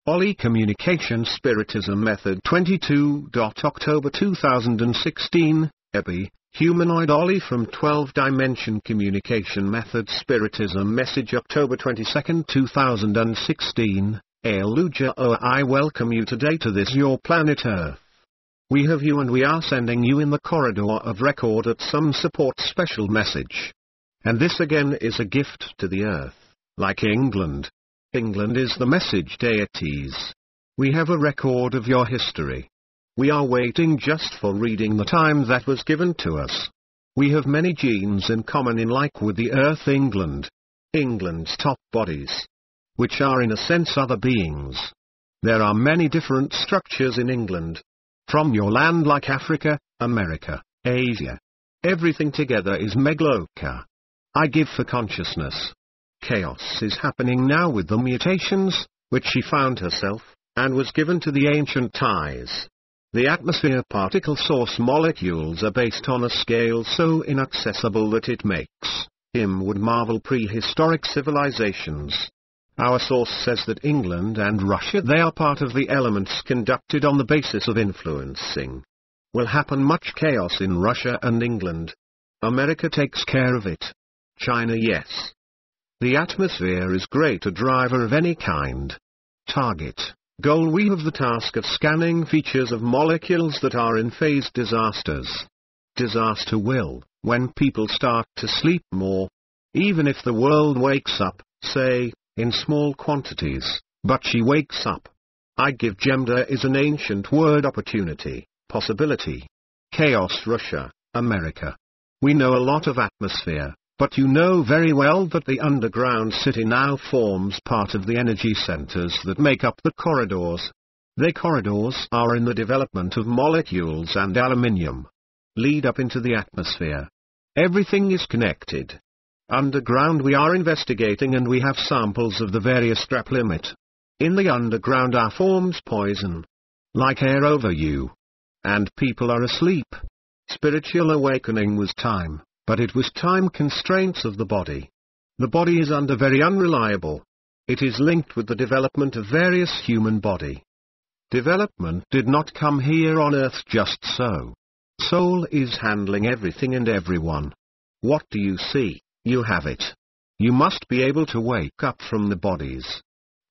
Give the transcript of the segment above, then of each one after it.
Olie Communication Spiritism Method 22.October 2016, Ebe, Humanoid OLie from 12-Dimension Communication Method Spiritism Message October 22, 2016, ELIELJÍ. I welcome you today to this your planet Earth. We have you and we are sending you in the corridor of record at some support special message. And this again is a gift to the Earth, like England. England is the message deities. We have a record of your history. We are waiting just for reading the time that was given to us. We have many genes in common in like with the Earth England. England's top bodies, which are in a sense other beings. There are many different structures in England. From your land like Africa, America, Asia. Everything together is Megaloka. I give for consciousness. Chaos is happening now with the mutations, which she found herself, and was given to the ancient ties. The atmosphere particle source molecules are based on a scale so inaccessible that it makes him would marvel prehistoric civilizations. Our source says that England and Russia, they are part of the elements conducted on the basis of influencing. Will happen much chaos in Russia and England. America takes care of it. China, yes. The atmosphere is great a driver of any kind. Target, goal. We have the task of scanning features of molecules that are in phase disasters. Disaster will, when people start to sleep more. Even if the world wakes up, say, in small quantities, but she wakes up. I give gender is an ancient word opportunity, possibility. Chaos Russia, America. We know a lot of atmosphere. But you know very well that the underground city now forms part of the energy centers that make up the corridors. The corridors are in the development of molecules and aluminium. Lead up into the atmosphere. Everything is connected. Underground we are investigating and we have samples of the various trap limit. In the underground are forms poison. Like air over you. And people are asleep. Spiritual awakening was time. But it was time constraints of the body. The body is under very unreliable. It is linked with the development of various human body. Development did not come here on earth just so. Soul is handling everything and everyone. What do you see? You have it. You must be able to wake up from the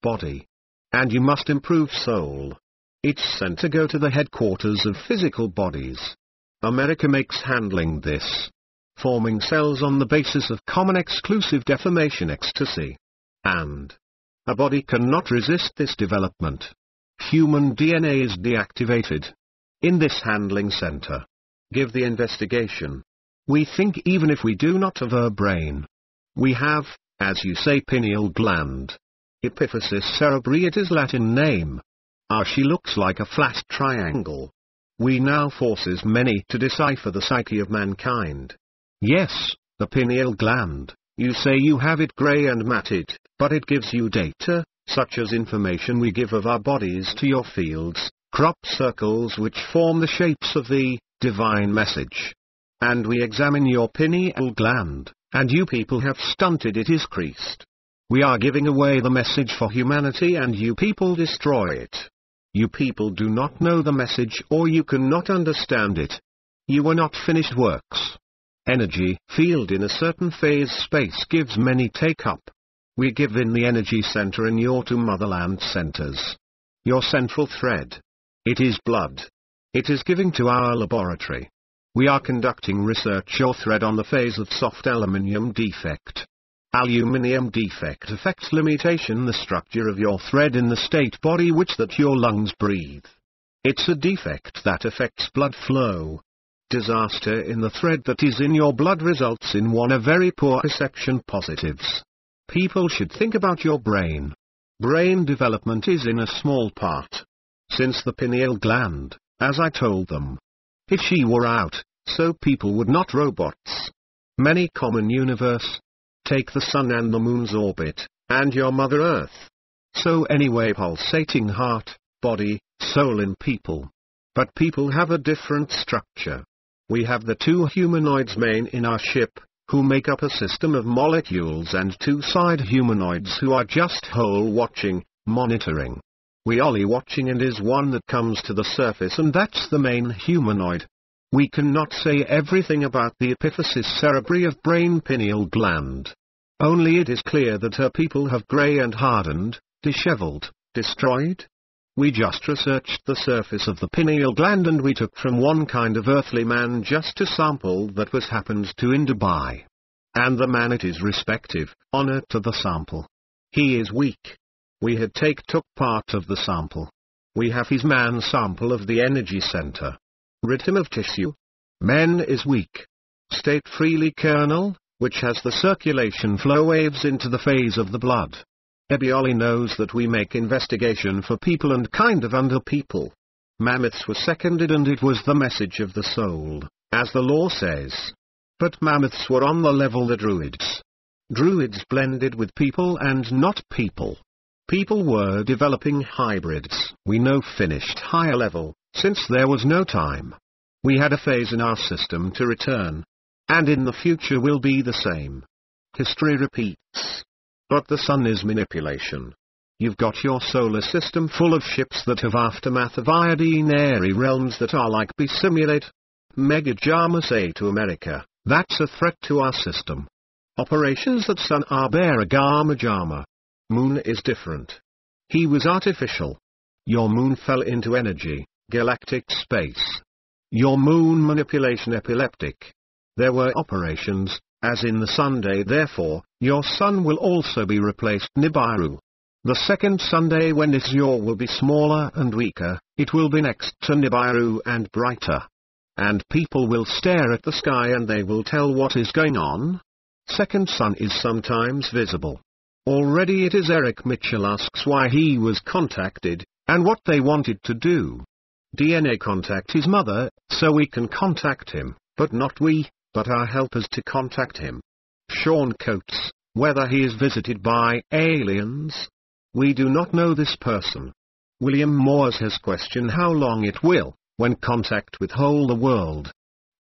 body. And you must improve soul. It's sent to go to the headquarters of physical bodies. America makes handling this. Forming cells on the basis of common exclusive deformation ecstasy. And a body cannot resist this development. Human DNA is deactivated. In this handling center. Give the investigation. We think even if we do not have a brain. We have, as you say, pineal gland. Epiphysis cerebri, it is Latin name. She looks like a flat triangle. We now forces many to decipher the psyche of mankind. Yes, the pineal gland, you say you have it grey and matted, but it gives you data, such as information we give of our bodies to your fields, crop circles which form the shapes of the divine message. And we examine your pineal gland, and you people have stunted it is creased. We are giving away the message for humanity and you people destroy it. You people do not know the message or you cannot understand it. You are not finished works. Energy field in a certain phase space gives many take up. We give in the energy center in your two motherland centers. Your central thread. It is blood. It is giving to our laboratory. We are conducting research your thread on the phase of soft aluminium defect. Aluminium defect affects limitation the structure of your thread in the state body which that your lungs breathe. It's a defect that affects blood flow. Disaster in the thread that is in your blood results in one a very poor perception positives. People should think about your brain. Brain development is in a small part. Since the pineal gland, as I told them. If she were out, so people would not robots. Many common universe. Take the sun and the moon's orbit, and your Mother Earth. So anyway pulsating heart, body, soul in people. But people have a different structure. We have the two humanoids main in our ship, who make up a system of molecules and two side humanoids who are just whole watching, monitoring. We Olie watching and is one that comes to the surface, and that's the main humanoid. We cannot say everything about the epiphysis cerebri of brain pineal gland. Only it is clear that her people have grey and hardened, dishevelled, destroyed. We just researched the surface of the pineal gland, and we took from one kind of earthly man just a sample that was happened to in Dubai. And the man, it is respective, honour to the sample. He is weak. We had took part of the sample. We have his man sample of the energy centre. Rid him of tissue. Men is weak. State freely kernel, which has the circulation flow waves into the phase of the blood. Ebe Olie knows that we make investigation for people and kind of under people. Mammoths were seconded, and it was the message of the soul, as the law says. But mammoths were on the level the druids. Druids blended with people and not people. People were developing hybrids. We know finished higher level, since there was no time. We had a phase in our system to return. And in the future will be the same. History repeats. But the sun is manipulation. You've got your solar system full of ships that have aftermath of iodine airy realms that are like simulate. Mega Jama say to America, that's a threat to our system. Operations that sun are bara Gama Jama. Moon is different. He was artificial. Your moon fell into energy, galactic space. Your moon manipulation epileptic. There were operations, as in the Sunday, therefore, your sun will also be replaced Nibiru. The second Sunday when Isyor will be smaller and weaker, it will be next to Nibiru and brighter. And people will stare at the sky and they will tell what is going on. Second sun is sometimes visible. Already it is Eric Mitchell asks why he was contacted, and what they wanted to do. DNA contact his mother, so we can contact him, but not we, but our helpers to contact him. Sean Coates, whether he is visited by aliens? We do not know this person. William Moores has questioned how long it will, when contact with whole the world.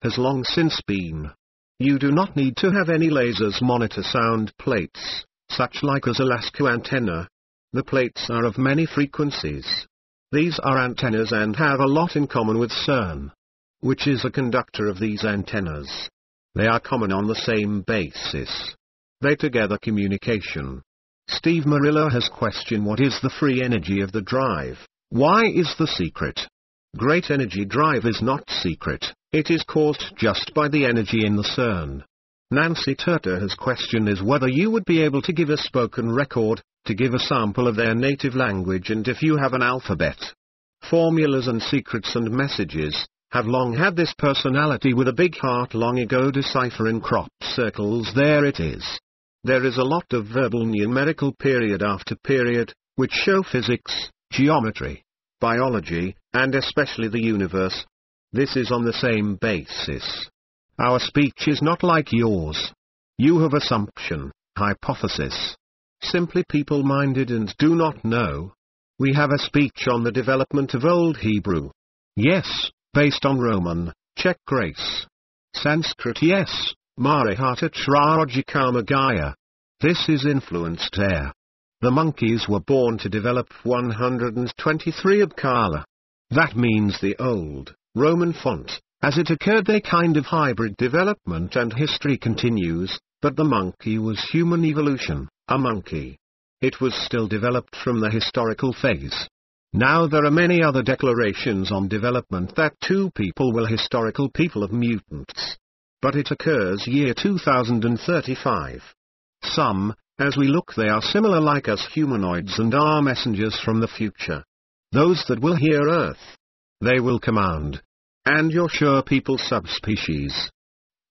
Has long since been. You do not need to have any lasers monitor sound plates, such like as Alaska antenna. The plates are of many frequencies. These are antennas and have a lot in common with CERN, which is a conductor of these antennas. They are common on the same basis. They together communication. Steve Murillo has questioned what is the free energy of the drive. Why is the secret? Great energy drive is not secret, it is caused just by the energy in the CERN. Nancy Turter has questioned is whether you would be able to give a spoken record, to give a sample of their native language, and if you have an alphabet. Formulas and secrets and messages, have long had this personality with a big heart long ago decipher in crop circles there it is. There is a lot of verbal numerical period after period, which show physics, geometry, biology, and especially the universe. This is on the same basis. Our speech is not like yours. You have assumption, hypothesis. Simply people-minded and do not know. We have a speech on the development of Old Hebrew. Yes, based on Roman, Czech grace. Sanskrit yes, Marihata Trarajikama Gaya. This is influenced there. The monkeys were born to develop 123 of Kala. That means the old, Roman font. As it occurred they kind of hybrid development and history continues, but the monkey was human evolution, a monkey. It was still developed from the historical phase. Now there are many other declarations on development that two people will historical people of mutants. But it occurs year 2035. Some, as we look they are similar like us humanoids and are messengers from the future. Those that will hear Earth. They will command. And you're sure people subspecies.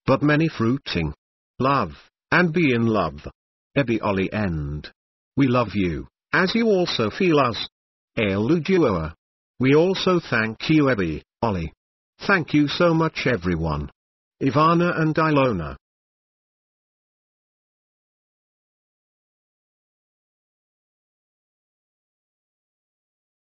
But many fruiting. Love, and be in love. Ebe Olie end. We love you, as you also feel us. ELIELJÍ. We also thank you Ebe Olie. Thank you so much everyone. Ivana and Ilona.